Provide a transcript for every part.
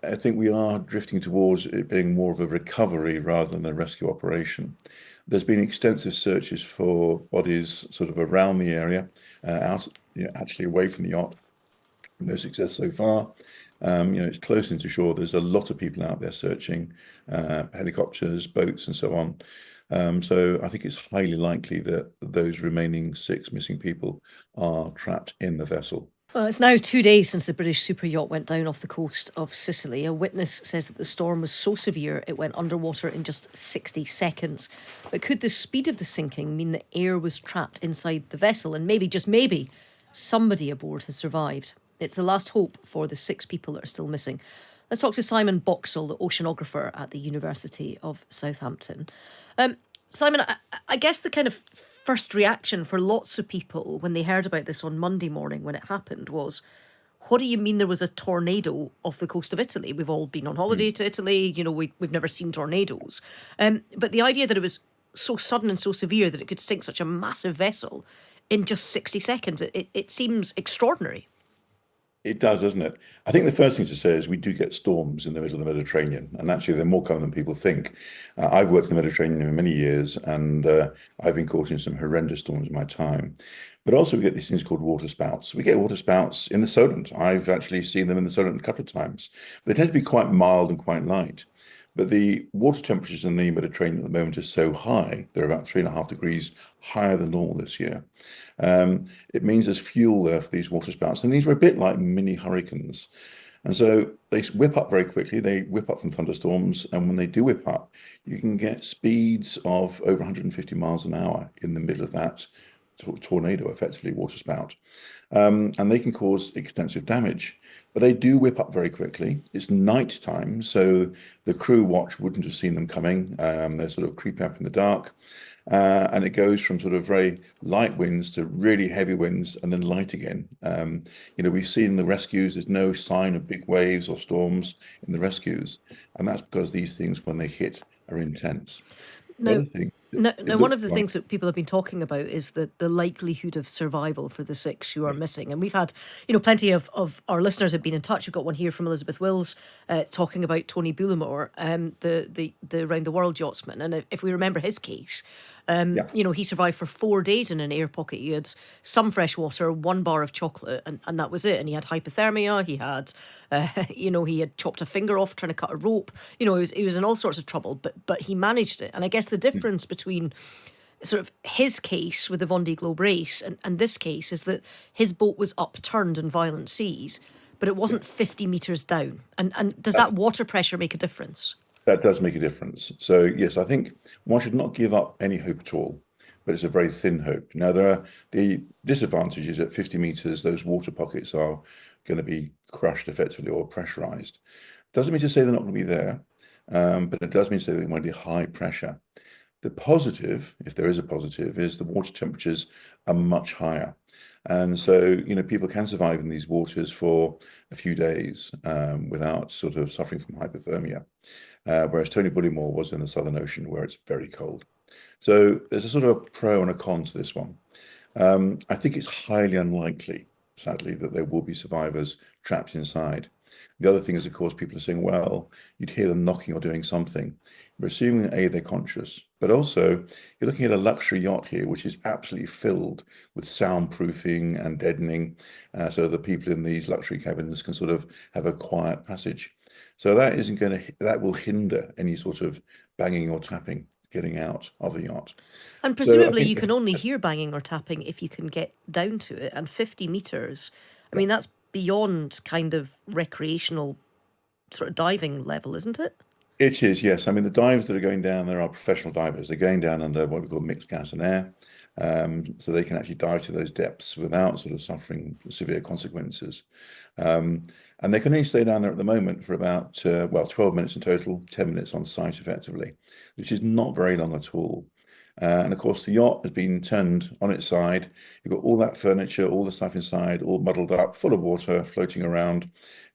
I think we are drifting towards it being more of a recovery rather than a rescue operation. There's been extensive searches for bodies sort of around the area, out, actually away from the yacht. No success so far. It's close into shore. There's a lot of people out there searching, helicopters, boats, and so on. So I think it's highly likely that those remaining six missing people are trapped in the vessel. Well, it's now 2 days since the British super yacht went down off the coast of Sicily. A witness says that the storm was so severe it went underwater in just 60 seconds. But could the speed of the sinking mean that air was trapped inside the vessel and maybe, just maybe, somebody aboard has survived? It's the last hope for the six people that are still missing. Let's talk to Simon Boxall, the oceanographer at the University of Southampton. Simon, I guess the kind of first reaction for lots of people when they heard about this on Monday morning when it happened was, what do you mean there was a tornado off the coast of Italy? We've all been on holiday to Italy, we've never seen tornadoes. But the idea that it was so sudden and so severe that it could sink such a massive vessel in just 60 seconds, it seems extraordinary. It does, doesn't it? I think the first thing to say is we do get storms in the middle of the Mediterranean, and actually they're more common than people think. I've worked in the Mediterranean for many years, and I've been caught in some horrendous storms in my time. But also we get these things called water spouts. We get water spouts in the Solent. I've actually seen them in the Solent a couple of times. They tend to be quite mild and quite light. But the water temperatures in the Mediterranean at the moment are so high, they're about 3.5 degrees higher than normal this year. It means there's fuel there for these water spouts, and these are a bit like mini hurricanes. And so they whip up very quickly. They whip up from thunderstorms, and when they do whip up, you can get speeds of over 150 miles an hour in the middle of that tornado, effectively water spout. And they can cause extensive damage. But they do whip up very quickly. It's night time, so the crew watch wouldn't have seen them coming. They're sort of creeping up in the dark. And it goes from sort of very light winds to really heavy winds and then light again. We've seen the rescues, there's no sign of big waves or storms in the rescues. And that's because these things, when they hit, are intense. The Now, other thing, it now, one looks of the like, things that people have been talking about is the likelihood of survival for the six who are missing. And we've had, plenty of our listeners have been in touch. We've got one here from Elizabeth Wills talking about Tony Bullimore, the round the world yachtsman. And if we remember his case, yeah. he survived for 4 days in an air pocket. He had some fresh water, one bar of chocolate, and that was it. And he had hypothermia. He had, he had chopped a finger off trying to cut a rope. He was in all sorts of trouble, but he managed it. And I guess the difference between sort of his case with the Vendée Globe race and this case is that his boat was upturned in violent seas, but it wasn't 50 metres down. And does that water pressure make a difference? That does make a difference. So yes, I think one should not give up any hope at all, but it's a very thin hope. Now there are the disadvantages at 50 meters, those water pockets are going to be crushed effectively or pressurized. Doesn't mean to say they're not going to be there, but it does mean to say they're going to be high pressure. The positive, if there is a positive, is the water temperatures are much higher. And so, people can survive in these waters for a few days without sort of suffering from hypothermia. Whereas Tony Bullimore was in the Southern Ocean where it's very cold. So there's a sort of a pro and a con to this one. I think it's highly unlikely, sadly, that there will be survivors trapped inside. The other thing is, of course, people are saying, well, you'd hear them knocking or doing something. We're assuming that A, they're conscious, but also you're looking at a luxury yacht here, which is absolutely filled with soundproofing and deadening, so the people in these luxury cabins can sort of have a quiet passage. So that will hinder any sort of banging or tapping getting out of the yacht. And So I presumably think you can only hear banging or tapping if you can get down to it. And 50 metres, I mean, that's beyond kind of recreational sort of diving level, isn't it? it is, yes. I mean, the dives that are going down there are professional divers. They're going down under what we call mixed gas and air. So they can actually dive to those depths without sort of suffering severe consequences. And they can only stay down there at the moment for about, 12 minutes in total, 10 minutes on site effectively, which is not very long at all. And of course, the yacht has been turned on its side. You've got all that furniture, all the stuff inside, all muddled up, full of water, floating around.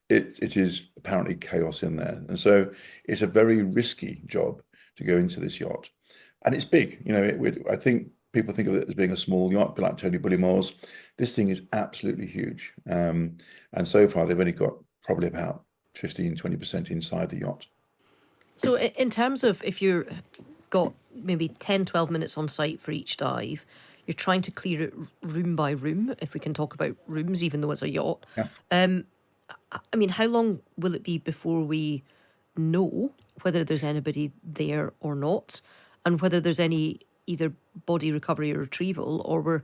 It is apparently chaos in there. And so it's a very risky job to go into this yacht. And it's big. I think people think of it as being a small yacht, but like Tony Bullimore's. This thing is absolutely huge. And so far, they've only got probably about 15-20% inside the yacht. So in terms of if you're got maybe 10, 12 minutes on site for each dive, you're trying to clear it room by room, if we can talk about rooms, even though it's a yacht. Yeah. I mean, how long will it be before we know whether there's anybody there or not, and whether there's any either body recovery or retrieval, or we're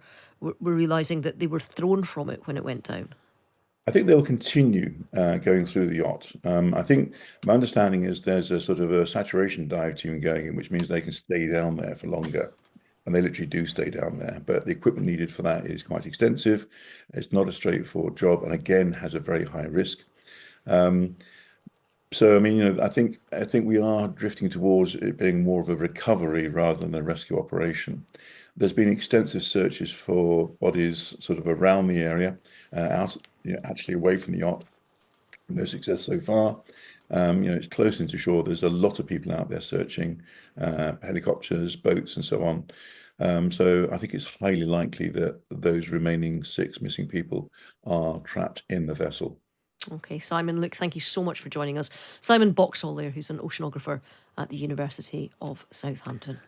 realizing that they were thrown from it when it went down? I think they'll continue going through the yacht. I think my understanding is there's a sort of a saturation dive team going in, which means they can stay down there for longer. And they literally do stay down there. But the equipment needed for that is quite extensive. It's not a straightforward job, and again, has a very high risk. So I mean, I think we are drifting towards it being more of a recovery rather than a rescue operation. There's been extensive searches for bodies sort of around the area, out, actually away from the yacht. No success so far. It's close into shore. There's a lot of people out there searching, helicopters, boats, and so on. So I think it's highly likely that those remaining 6 missing people are trapped in the vessel. Okay, Simon, look, thank you so much for joining us. Simon Boxall there, who's an oceanographer at the University of Southampton.